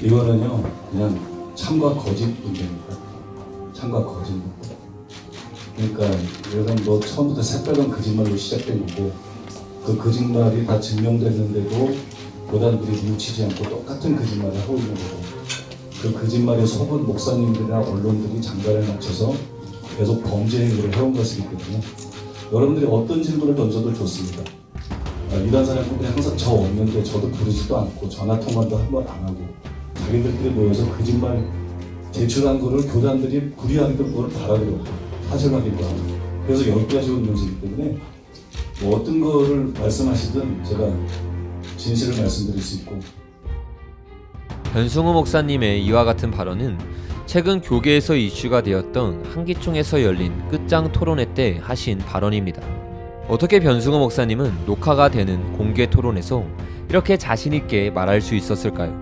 이거는요 그냥 참과 거짓 문제입니다. 참과 거짓 문제. 그러니까 예를 들면 뭐 처음부터 새빨간 거짓말로 시작된 거고 그 거짓말이 다 증명됐는데도 교단들이 뉘우치지 않고 똑같은 거짓말을 하고 있는 거고 그 거짓말에 속은 목사님들이나 언론들이 장단을 맞춰서 계속 범죄 행위를 해온 것이기 때문에 여러분들이 어떤 질문을 던져도 좋습니다. 이단 사람들이 항상 저 없는데 저도 부르지도 않고 전화통화도 한 번 안 하고 자기들끼리 모여서 거짓말 제출한 거를 교단들이 불이하기도 그걸 바라기도 하고 하절하기도 하고 그래서 여기까지 온 문제이기 때문에 뭐 어떤 거를 말씀하시든 제가 진실을 말씀드릴 수 있고. 변승우 목사님의 이와 같은 발언은 최근 교계에서 이슈가 되었던 한기총에서 열린 끝장 토론회 때 하신 발언입니다. 어떻게 변승우 목사님은 녹화가 되는 공개 토론에서 이렇게 자신있게 말할 수 있었을까요?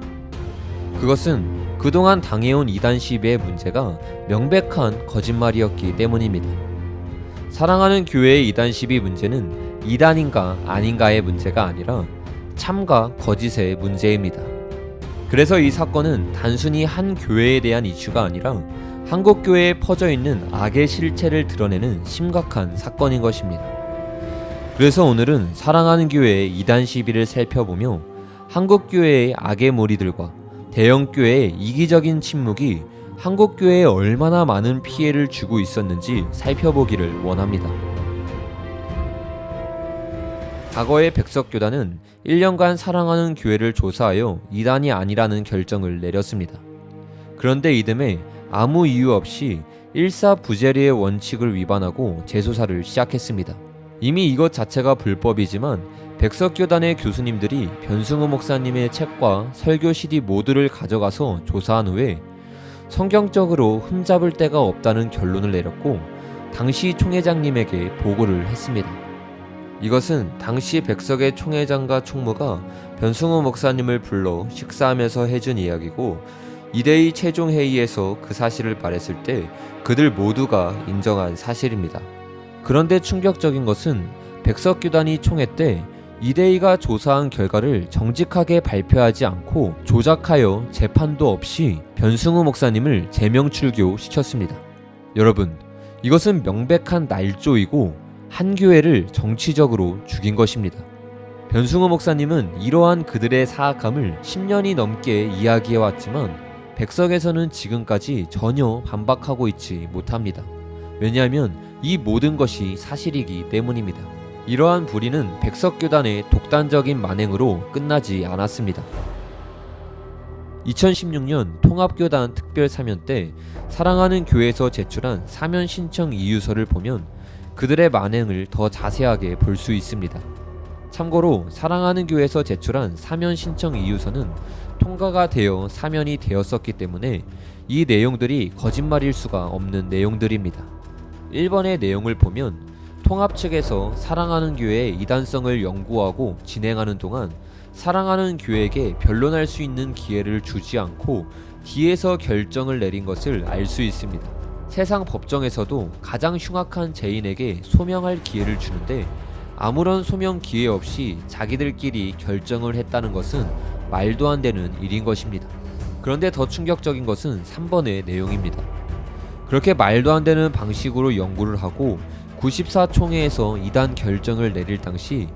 그것은 그동안 당해온 이단 시비의 문제가 명백한 거짓말이었기 때문입니다. 사랑하는 교회의 이단 시비 문제는 이단인가 아닌가의 문제가 아니라 참과 거짓의 문제입니다. 그래서 이 사건은 단순히 한 교회에 대한 이슈가 아니라 한국 교회에 퍼져 있는 악의 실체를 드러내는 심각한 사건인 것입니다. 그래서 오늘은 사랑하는 교회의 이단 시비를 살펴보며 한국 교회의 악의 무리들과 대형 교회의 이기적인 침묵이 한국 교회에 얼마나 많은 피해를 주고 있었는지 살펴보기를 원합니다. 과거의 백석교단은 1년간 사랑하는 교회를 조사하여 이단이 아니라는 결정을 내렸습니다. 그런데 이듬해 아무 이유 없이 일사부재리의 원칙을 위반하고 재수사를 시작했습니다. 이미 이것 자체가 불법이지만 백석교단의 교수님들이 변승우 목사님의 책과 설교 CD 모두를 가져가서 조사한 후에 성경적으로 흠잡을 데가 없다는 결론을 내렸고 당시 총회장님에게 보고를 했습니다. 이것은 당시 백석의 총회장과 총무가 변승우 목사님을 불러 식사하면서 해준 이야기고 이대의 최종 회의에서 그 사실을 말했을 때 그들 모두가 인정한 사실입니다. 그런데 충격적인 것은 백석교단이 총회 때 이대희가 조사한 결과를 정직하게 발표하지 않고 조작하여 재판도 없이 변승우 목사님을 제명출교 시켰습니다. 여러분, 이것은 명백한 날조이고 한 교회를 정치적으로 죽인 것입니다. 변승우 목사님은 이러한 그들의 사악함을 10년이 넘게 이야기해왔지만 백석에서는 지금까지 전혀 반박하고 있지 못합니다. 왜냐하면 이 모든 것이 사실이기 때문입니다. 이러한 불의는 백석교단의 독단적인 만행으로 끝나지 않았습니다. 2016년 통합교단 특별사면 때 사랑하는 교회에서 제출한 사면 신청 이유서를 보면 그들의 만행을 더 자세하게 볼 수 있습니다. 참고로 사랑하는 교회에서 제출한 사면 신청 이유서는 통과가 되어 사면이 되었었기 때문에 이 내용들이 거짓말일 수가 없는 내용들입니다. 1번의 내용을 보면 통합 측에서 사랑하는 교회의 이단성을 연구하고 진행하는 동안 사랑하는 교회에게 변론할 수 있는 기회를 주지 않고 뒤에서 결정을 내린 것을 알 수 있습니다. 세상 법정에서도 가장 흉악한 죄인에게 소명할 기회를 주는데 아무런 소명 기회 없이 자기들끼리 결정을 했다는 것은 말도 안 되는 일인 것입니다. 그런데 더 충격적인 것은 3번의 내용입니다. 그렇게 말도 안 되는 방식으로 연구를 하고 94총회에서 이단 결정을 내릴 당시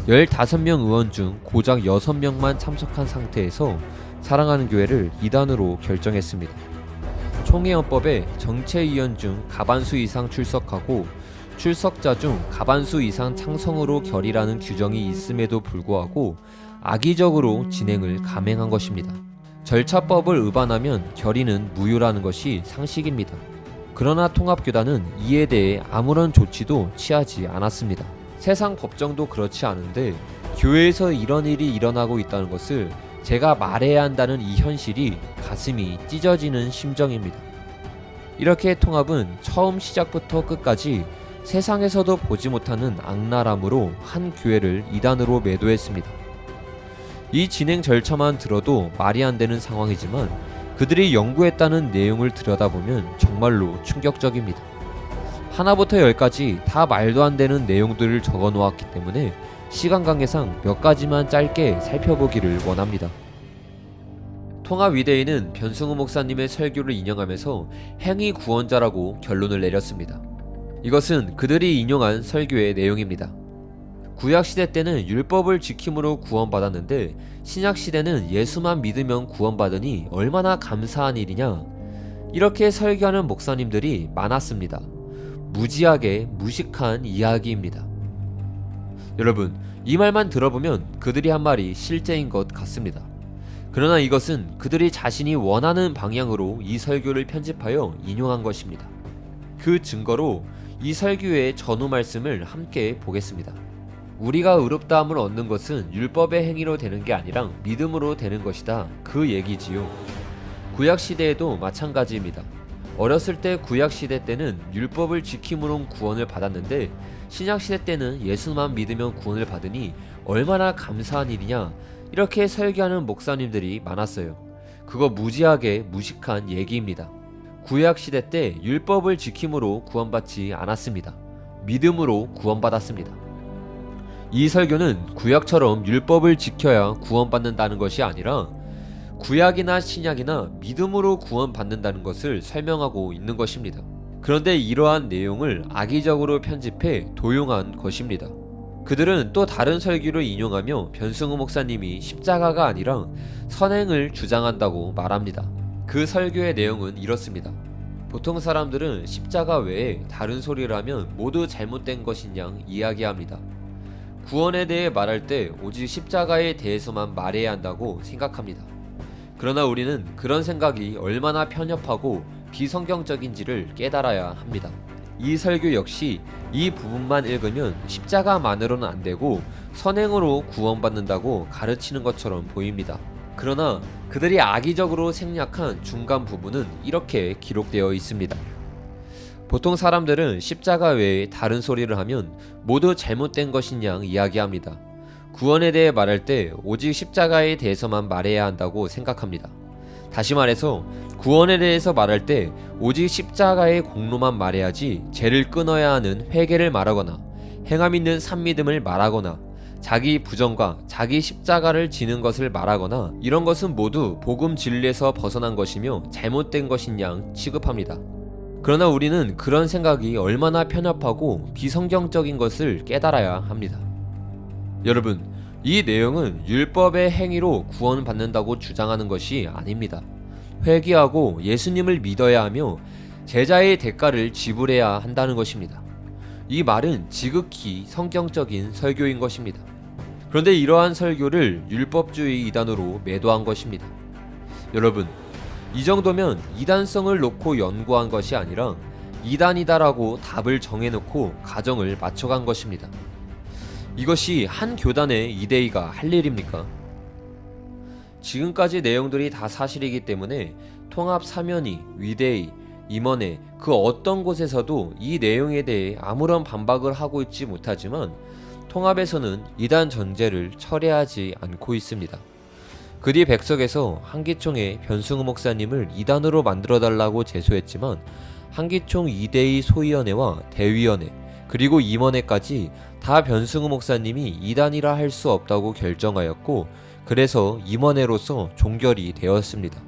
15명 의원 중 고작 6명만 참석한 상태에서 사랑하는 교회를 이단으로 결정했습니다. 총회헌법에 정체위원 중 가반수 이상 출석하고 출석자 중 가반수 이상 창성으로 결의라는 규정이 있음에도 불구하고 악의적으로 진행을 감행한 것입니다. 절차법을 위반하면 결의는 무효라는 것이 상식입니다. 그러나 통합교단은 이에 대해 아무런 조치도 취하지 않았습니다. 세상 법정도 그렇지 않은데 교회에서 이런 일이 일어나고 있다는 것을 제가 말해야 한다는 이 현실이 가슴이 찢어지는 심정입니다. 이렇게 통합은 처음 시작부터 끝까지 세상에서도 보지 못하는 악랄함으로 한 교회를 이단으로 매도했습니다. 이 진행 절차만 들어도 말이 안 되는 상황이지만 그들이 연구했다는 내용을 들여다보면 정말로 충격적입니다. 하나부터 열까지 다 말도 안 되는 내용들을 적어 놓았기 때문에 시간 관계상 몇 가지만 짧게 살펴보기를 원합니다. 통합위대회는 변승우 목사님의 설교를 인용하면서 행위 구원자라고 결론을 내렸습니다. 이것은 그들이 인용한 설교의 내용입니다. 구약시대 때는 율법을 지킴으로 구원받았는데 신약시대는 예수만 믿으면 구원받으니 얼마나 감사한 일이냐, 이렇게 설교하는 목사님들이 많았습니다. 무지하게 무식한 이야기입니다. 여러분, 이 말만 들어보면 그들이 한 말이 실제인 것 같습니다. 그러나 이것은 그들이 자신이 원하는 방향으로 이 설교를 편집하여 인용한 것입니다. 그 증거로 이 설교의 전후 말씀을 함께 보겠습니다. 우리가 의롭다함을 얻는 것은 율법의 행위로 되는 게 아니라 믿음으로 되는 것이다, 그 얘기지요. 구약시대에도 마찬가지입니다. 어렸을 때 구약시대 때는 율법을 지킴으로 구원을 받았는데 신약시대 때는 예수만 믿으면 구원을 받으니 얼마나 감사한 일이냐, 이렇게 설교하는 목사님들이 많았어요. 그거 무지하게 무식한 얘기입니다. 구약시대 때 율법을 지킴으로 구원받지 않았습니다. 믿음으로 구원받았습니다. 이 설교는 구약처럼 율법을 지켜야 구원받는다는 것이 아니라 구약이나 신약이나 믿음으로 구원받는다는 것을 설명하고 있는 것입니다. 그런데 이러한 내용을 악의적으로 편집해 도용한 것입니다. 그들은 또 다른 설교를 인용하며 변승우 목사님이 십자가가 아니라 선행을 주장한다고 말합니다. 그 설교의 내용은 이렇습니다. 보통 사람들은 십자가 외에 다른 소리를 하면 모두 잘못된 것인 양 이야기합니다. 구원에 대해 말할 때 오직 십자가에 대해서만 말해야 한다고 생각합니다. 그러나 우리는 그런 생각이 얼마나 편협하고 비성경적인지를 깨달아야 합니다. 이 설교 역시 이 부분만 읽으면 십자가만으로는 안 되고 선행으로 구원받는다고 가르치는 것처럼 보입니다. 그러나 그들이 악의적으로 생략한 중간 부분은 이렇게 기록되어 있습니다. 보통 사람들은 십자가 외에 다른 소리를 하면 모두 잘못된 것인 양 이야기합니다. 구원에 대해 말할 때 오직 십자가에 대해서만 말해야 한다고 생각합니다. 다시 말해서 구원에 대해서 말할 때 오직 십자가의 공로만 말해야지 죄를 끊어야 하는 회개를 말하거나 행함 있는 산믿음을 말하거나 자기 부정과 자기 십자가를 지는 것을 말하거나 이런 것은 모두 복음 진리에서 벗어난 것이며 잘못된 것인 양 취급합니다. 그러나 우리는 그런 생각이 얼마나 편협하고 비성경적인 것을 깨달아야 합니다. 여러분, 이 내용은 율법의 행위로 구원받는다고 주장하는 것이 아닙니다. 회개하고 예수님을 믿어야 하며 제자의 대가를 지불해야 한다는 것입니다. 이 말은 지극히 성경적인 설교인 것입니다. 그런데 이러한 설교를 율법주의 이단으로 매도한 것입니다. 여러분, 이 정도면 이단성을 놓고 연구한 것이 아니라 이단이다라고 답을 정해놓고 가정을 맞춰간 것입니다. 이것이 한 교단의 이데이가 할 일입니까? 지금까지 내용들이 다 사실이기 때문에 통합 사면이, 위대의, 임원회 그 어떤 곳에서도 이 내용에 대해 아무런 반박을 하고 있지 못하지만 통합에서는 이단 전제를 철회하지 않고 있습니다. 그 뒤 백석에서 한기총의 변승우 목사님을 이단으로 만들어달라고 제소했지만 한기총 이대의 소위원회와 대위원회 그리고 임원회까지 다 변승우 목사님이 이단이라 할 수 없다고 결정하였고 그래서 임원회로서 종결이 되었습니다.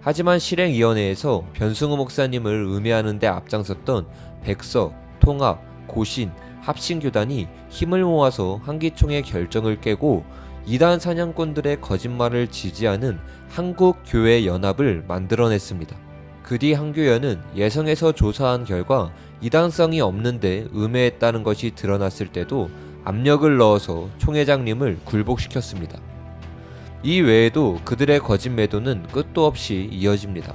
하지만 실행위원회에서 변승우 목사님을 음해하는 데 앞장섰던 백석, 통합, 고신, 합신교단이 힘을 모아서 한기총의 결정을 깨고 이단 사냥꾼들의 거짓말을 지지하는 한국교회연합을 만들어냈습니다. 그 뒤 한교연은 예성에서 조사한 결과 이단성이 없는데 음해했다는 것이 드러났을 때도 압력을 넣어서 총회장님을 굴복시켰습니다. 이 외에도 그들의 거짓 매도는 끝도 없이 이어집니다.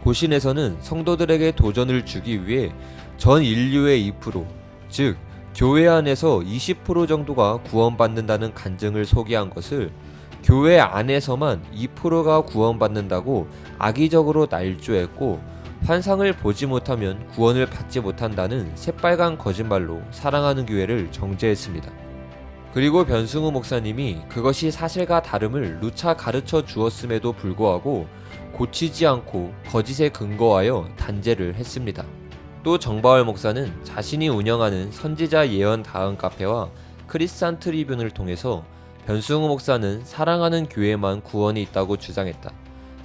고신에서는 성도들에게 도전을 주기 위해 전 인류의 2%, 즉 교회 안에서 20% 정도가 구원받는다는 간증을 소개한 것을 교회 안에서만 2%가 구원받는다고 악의적으로 날조했고 환상을 보지 못하면 구원을 받지 못한다는 새빨간 거짓말로 사랑하는 교회를 정죄했습니다. 그리고 변승우 목사님이 그것이 사실과 다름을 누차 가르쳐 주었음에도 불구하고 고치지 않고 거짓에 근거하여 단죄를 했습니다. 또 정바월 목사는 자신이 운영하는 선지자 예언 다음 카페와 크리스찬 트리뷴을 통해서 변승우 목사는 사랑하는 교회만 구원이 있다고 주장했다.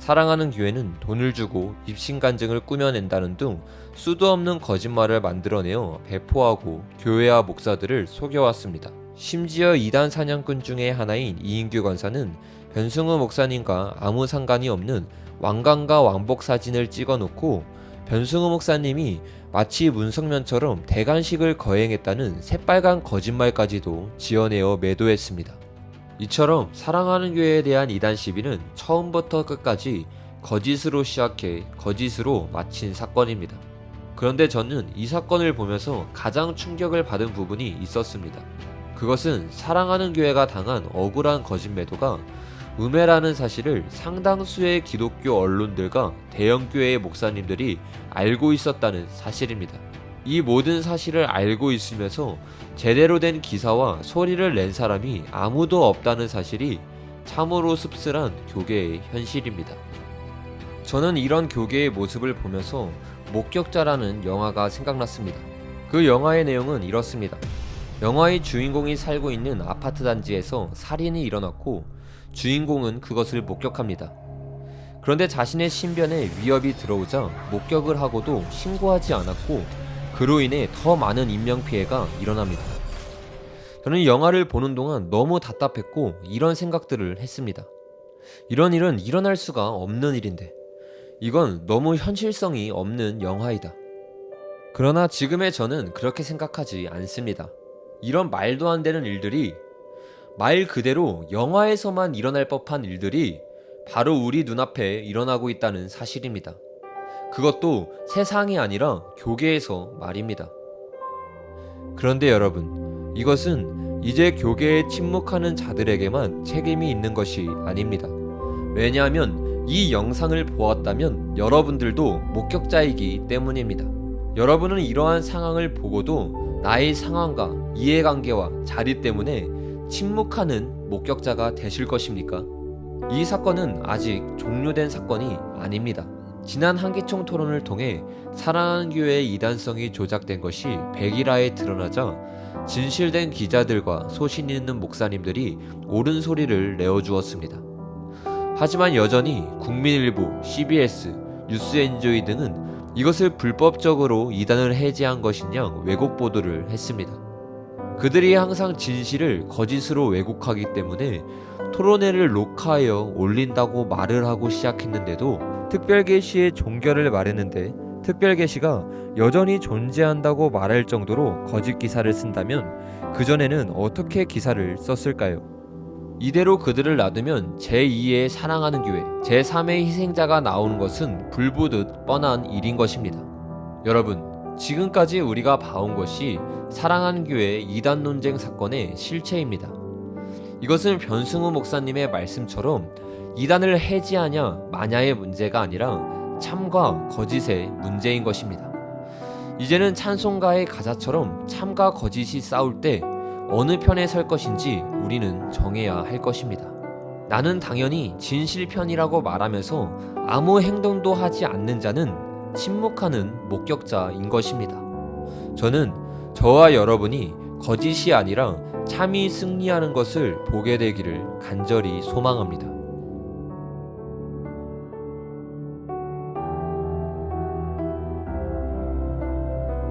사랑하는 교회는 돈을 주고 입신간증을 꾸며낸다는 등 수도 없는 거짓말을 만들어내어 배포하고 교회와 목사들을 속여왔습니다. 심지어 이단 사냥꾼 중의 하나인 이인규 권사는 변승우 목사님과 아무 상관이 없는 왕관과 왕복 사진을 찍어놓고 변승우 목사님이 마치 문성면처럼 대관식을 거행했다는 새빨간 거짓말까지도 지어내어 매도했습니다. 이처럼 사랑하는 교회에 대한 이단 시비는 처음부터 끝까지 거짓으로 시작해 거짓으로 마친 사건입니다. 그런데 저는 이 사건을 보면서 가장 충격을 받은 부분이 있었습니다. 그것은 사랑하는 교회가 당한 억울한 거짓 매도가 음해라는 사실을 상당수의 기독교 언론들과 대형교회의 목사님들이 알고 있었다는 사실입니다. 이 모든 사실을 알고 있으면서 제대로 된 기사와 소리를 낸 사람이 아무도 없다는 사실이 참으로 씁쓸한 교계의 현실입니다. 저는 이런 교계의 모습을 보면서 목격자라는 영화가 생각났습니다. 그 영화의 내용은 이렇습니다. 영화의 주인공이 살고 있는 아파트 단지에서 살인이 일어났고 주인공은 그것을 목격합니다. 그런데 자신의 신변에 위협이 들어오자 목격을 하고도 신고하지 않았고 그로 인해 더 많은 인명피해가 일어납니다. 저는 영화를 보는 동안 너무 답답했고 이런 생각들을 했습니다. 이런 일은 일어날 수가 없는 일인데 이건 너무 현실성이 없는 영화이다. 그러나 지금의 저는 그렇게 생각하지 않습니다. 이런 말도 안 되는 일들이 말 그대로 영화에서만 일어날 법한 일들이 바로 우리 눈앞에 일어나고 있다는 사실입니다. 그것도 세상이 아니라 교계에서 말입니다. 그런데 여러분, 이것은 이제 교계에 침묵하는 자들에게만 책임이 있는 것이 아닙니다. 왜냐하면 이 영상을 보았다면 여러분들도 목격자이기 때문입니다. 여러분은 이러한 상황을 보고도 나의 상황과 이해관계와 자리 때문에 침묵하는 목격자가 되실 것입니까? 이 사건은 아직 종료된 사건이 아닙니다. 지난 한기총 토론을 통해 사랑하는 교회의 이단성이 조작된 것이 백일하에 드러나자 진실된 기자들과 소신 있는 목사님들이 옳은 소리를 내어주었습니다. 하지만 여전히 국민일보, CBS, 뉴스엔조이 등은 이것을 불법적으로 이단을 해제한 것이냐 왜곡 보도를 했습니다. 그들이 항상 진실을 거짓으로 왜곡하기 때문에 토론회를 녹화하여 올린다고 말을 하고 시작했는데도 특별게시의 종결을 말했는데 특별게시가 여전히 존재한다고 말할 정도로 거짓 기사를 쓴다면 그전에는 어떻게 기사를 썼을까요? 이대로 그들을 놔두면 제2의 사랑하는 교회, 제3의 희생자가 나오는 것은 불보듯 뻔한 일인 것입니다. 여러분, 지금까지 우리가 봐온 것이 사랑하는 교회의 이단 논쟁 사건의 실체입니다. 이것은 변승우 목사님의 말씀처럼 이단을 해지하냐 마냐의 문제가 아니라 참과 거짓의 문제인 것입니다. 이제는 찬송가의 가사처럼 참과 거짓이 싸울 때 어느 편에 설 것인지 우리는 정해야 할 것입니다. 나는 당연히 진실 편이라고 말하면서 아무 행동도 하지 않는 자는 침묵하는 목격자인 것입니다. 저는 저와 여러분이 거짓이 아니라 참이 승리하는 것을 보게 되기를 간절히 소망합니다.